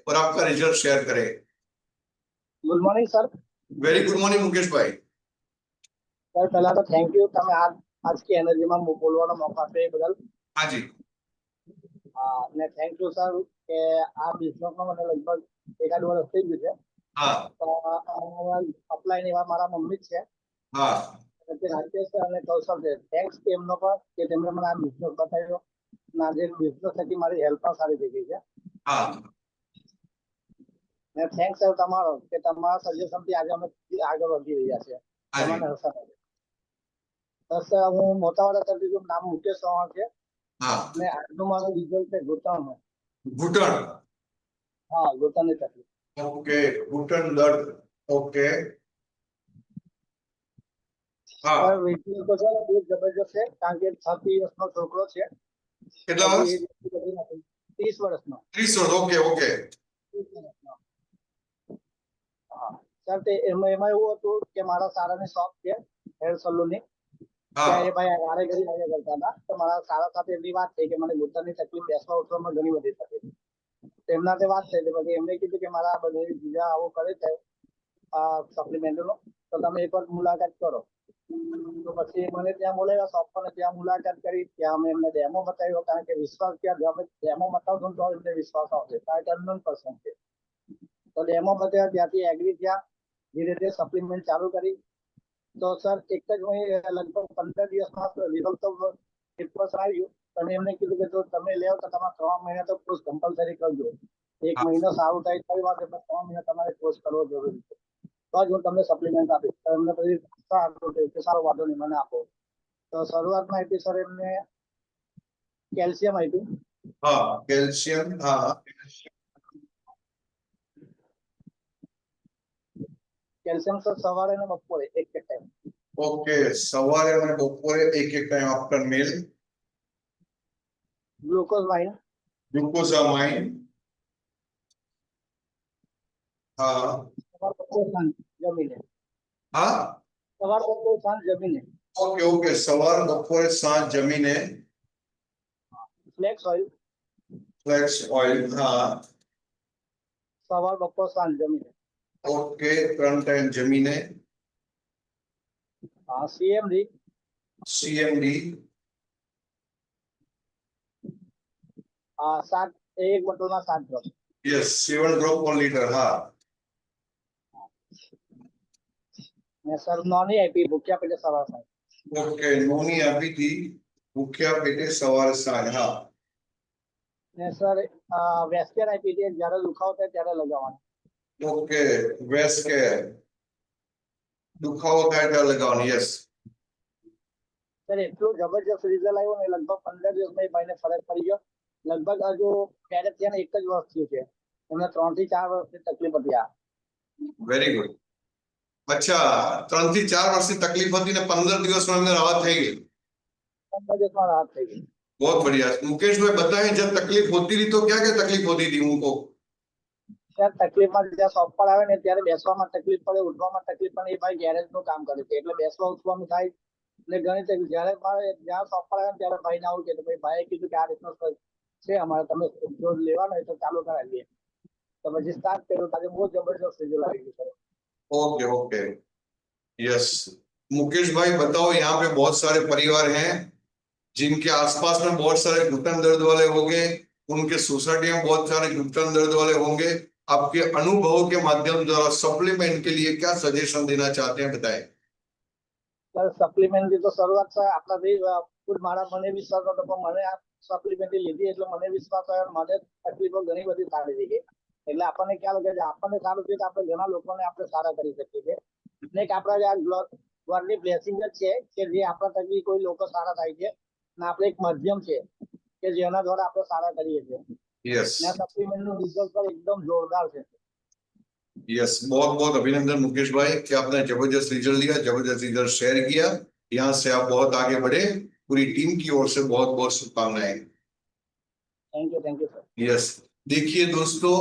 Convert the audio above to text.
और आपका result share करें। Good morning sir. Very good morning Mukesh भाई। सर पहला तो थैंक यू તમે आज की एनर्जी में बोलવાનો मौका આપે એ બદલ। हाँ जी। ને થેન્ક યુ સર કે આ બિઝનેસમાં મને લગભગ એકાદ વર્ષ થઈ ગયું છે। हाँ તો અપલાઈન એવા મારા મમ્મી જ છે। हाँ તે રાકેશ અને કૌશલ છે। થેન્ક્સ એમનો પણ કે તેમણે મને આ બિઝનેસ બતાવ્યો અને આજે બિઝનેસ થકી મારી હેલ્પ પણ સારી થઈ ગઈ છે। हाँ ને થેન્ક્સ સર તમારો કે તમારા સજેશનથી આજે અમે આગળ વધી રહ્યા છે। हाँ जी। તમને હસાવે તો સર હું મોટાવાડા તરફથી નામ મુકેશ ચૌહાણ છે हाँ ને આજનું મારું રિઝલ્ટ છે ઘૂંટણનું। घुटन। હા ઘૂંટણની તકલીફ। ओके घुटन दर्द। ओके हाँ સર વેઇટિંગ તો છે ને બહુ જબરજસ્ત છે કારણ કે 30 વર્ષનો છોકરો છે। કેટલા હજી વર્ષ? એ જેટલી બધી નથી। 30 વર્ષનો। 30 વર્ષ। ઓકે ઓકે 30 વર્ષનો। હા સર તે એમાં એવું હતું કે મારા સારાની શોપ છે હેર સલૂનની। हाँ ત્યાં એ ભાઈ વારે ઘડી આવ્યા કરતા હતા તો મારા સારા સાથે એમની વાત થઈ કે મને ઘૂંટણની તકલીફ બેસવા ઉઠવામાં ઘણી બધી તકલીફ। તેમના તે વાત થઈ પછી એમને કીધું કે મારા બધી બીજા આવું કરે છે સપ્લિમેન્ટનો તો તમે એકવાર મુલાકાત કરો। તો પછી મને ત્યાં બોલાવ્યા શોપ પર ત્યાં મુલાકાત કરી ત્યાં અમે એમને ડેમો બતાવ્યો કારણ કે વિશ્વાસ ત્યાં ડેમો બતાવશો તો એમને વિશ્વાસ આવશે કારણ કે અનનોન પર્સન છે। તો ડેમો બતાવ્યા ત્યાંથી એગ્રી થયા ધીરે ધીરે સપ્લિમેન્ટ ચાલુ કરી। તો સર એક જ લગભગ 15 દિવસમાં રિઝલ્ટ તો રિપોર્ટ આવ્યું અને એમને કીધું કે જો તમે લેવો તો તમારે 3 મહિના તો કોર્સ કમ્પલસરી કરજો। એક મહિનો સારું થાય કોઈ વાત નહીં 3 મહિના તમારે કોર્સ કરવો જરૂરી છે તો જ હું તમને સપ્લિમેન્ટ આપીશ। તો એમને પછી સારો વાંધો નહીં મને આપો। તો શરૂઆતમાં આપી સર એમને કેલ્શિયમ આપ્યું। हाँ कैल्शियम। हाँ કેલ્શિયમ સર સવારે ને બપોરે એક ટાઈમ। ओके सवारे और बपोरे एक एक time after meal. Glucose glucosamine. हाँ સવાર બપોર સાંજ જમીને। हाँ સવાર બપોર સાંજ જમીને। ओके ओके सवार बपोरे सांज जमीने। Flax oil flax oil. हाँ સવાર બપોર સાંજ જમીને। ओके 3 टाइम जमीने। CMD CMD. 7 એક બોટલમાં 7 drop. Yes 7 drop per litre. हाँ ને સર નોની આપી ભૂખ્યા પેટે સવાર સાંજ। ओके नोनी अभी थी भूख्या पेटे सवार सांज। हाँ ને સર વેસ્કેર આપી હતી જ્યારે દુખાવો થાય ત્યારે લગાવવાનું। ओके वेस्ट के दुखाવો થાય ત્યારે લગાવવાની। यस સર એટલું જબરજસ્ત રિઝલ્ટ આવ્યું ને લગભગ 15 દિવસમાં એ ભાઈને ફરક પડી ગયો। લગભગ હજુ ત્યારે ત્યાં એક જ વર્ષ થયું છે એમને 3 થી 4 વર્ષની તકલીફ હતી આ। Very good. अच्छा 3 થી 4 વર્ષની તકલીફ હતી ને 15 દિવસમાં એમને રાહત થઈ ગઈ। 15 દિવસમાં રાહત થઈ ગઈ। बहुत बढ़िया। मुकेश भाई बताएं जब तकलीफ होती थी तो क्या क्या तकलीफ होती थी उनको? સર તકલીફમાં જ્યાં શોપ પર આવે ને ત્યારે બેસવામાં તકલીફ પડે ઉઠવામાં તકલીફ પડે। એ ભાઈ ગેરેજનું કામ કરે છે એટલે બેસવા ઉઠવાનું થાય એટલે ઘણી તકલીફ। જ્યારે મારે જ્યાં શોપ પર આવે ત્યારે ભાઈને આવું કે ભાઈએ કીધું કે આ રીતનો છે અમારે તમે જો લેવાનો હોય તો ચાલુ કરાવીએ। તો પછી સ્ટાર્ટ કર્યું આજે બહુ જબરજસ્ત રિઝલ્ટ આવી ગયું sir. Okay okay yes Mukesh भाई बताओ यहाँ पे बहुत सारे परिवार हैं जिनके आसपास में बहुत सारे घुटन दर्द वाले होंगे, उनके सोसाइटी में बहुत सारे घुटन दर्द वाले होंगे। आपके अनुभव के माध्यम द्वारा सप्लीमेंट के लिए क्या सजेशन देना चाहते हैं बताएं। સર સપ્લિમેન્ટની તો શરૂઆત છે આપણાથી ખુદ મારા મને વિશ્વાસ હતો પણ મને આ સપ્લિમેન્ટ લીધી એટલે મને વિશ્વાસ આવ્યો મને તકલીફો ઘણી બધી સારી થઈ ગઈ। એટલે આપણને ખ્યાલ કે આપણને સારું થયું તો આપણે ઘણા લોકોને આપણે સારા કરી શકીએ છીએ। ને કે આપણા જે આ ગોડની બ્લેસિંગ જ છે કે જે આપણા થકી કોઈ લોકો સારા થાય છે અને આપણે એક માધ્યમ છે કે જેના દ્વારા આપણે સારા કરીએ છીએ। यस ને સપ્લિમેન્ટનું રિઝલ્ટ પણ એકદમ જોરદાર છે। यस बहुत बहुत अभिनंदन मुकेश भाई कि आपने जबरदस्त रिजल्ट लिया, जबरदस्त रिजल्ट शेयर किया। यहाँ से आप बहुत आगे बढ़े। पूरी टीम की ओर से बहुत बहुत शुभकामनाएं। Thank you sir. यस देखिए दोस्तों